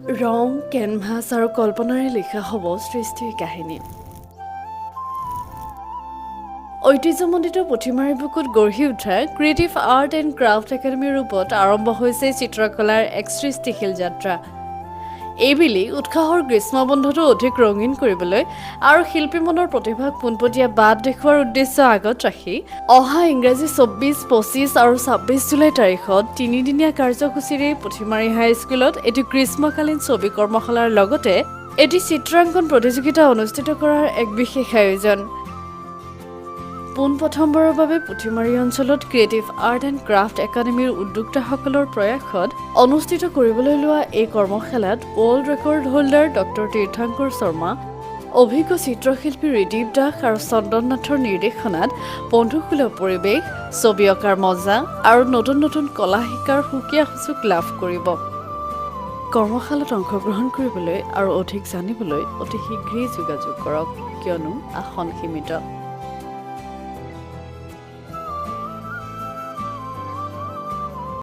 ৰং, কেনভাছ আৰু কল্পনাৰে লিখা হ'ব সৃষ্টিৰ কাহিনী। ঐতিহ্যমণ্ডিত পুথিমাৰী বুকুত গঢ়ি উঠা ক্ৰিয়েটিভ আৰ্ট এণ্ড ক্ৰাফ্ট একাডেমীৰ ৰূপত আৰম্ভ হৈছে চিত্ৰকলাৰ এক সৃষ্টিশীল যাত্ৰা। এইবেলি উৎসাহৰ গ্ৰীষ্ম বন্ধটো অধিক ৰঙীন কৰিবলৈ আৰু শিল্পী মনৰ প্ৰতিভাক পোনপটীয়া বাট দেখুওৱাৰ উদ্দেশ্য আগত ৰাখি অহা ইংৰাজী ২৪, ২৫ আৰু ২৬ জুলাই তাৰিখত ৩-দিনীয়া কাৰ্যসূচীৰে পুথিমাৰী হাইস্কুলত এটি গ্ৰীষ্মকালীন ছবি কৰ্মশালাৰ লগতে এটি চিত্ৰাংকন প্ৰতিযোগিতা অনুষ্ঠিত কৰাৰ এক বিশেষ আয়োজন। পোনপ্ৰথমবাৰৰ বাবে পুথিমাৰী অঞ্চলত ক্ৰিয়েটিভ আৰ্ট এণ্ড ক্ৰাফ্ট একাডেমীৰ উদ্যোক্তাসকলৰ প্ৰয়াসত অনুষ্ঠিত কৰিবলৈ লোৱা এই কৰ্মশালাত ৱৰ্ল্ড ৰেকৰ্ড হোল্ডাৰ ডক্টৰ তীৰ্থংকৰ শৰ্মা, অভিজ্ঞ চিত্ৰশিল্পী ৰিদীপ দাস আৰু চন্দন নাথৰ নিৰ্দেশনাত বন্ধুসুলভ পৰিৱেশ, ছবি অঁকাৰ মজা আৰু নতুন নতুন কলা শিকাৰ সুকীয়া সুযোগ লাভ কৰিব। কৰ্মশালাত অংশগ্ৰহণ কৰিবলৈ আৰু অধিক জানিবলৈ অতি শীঘ্ৰেই যোগাযোগ কৰক, কিয়নো আসন সীমিত।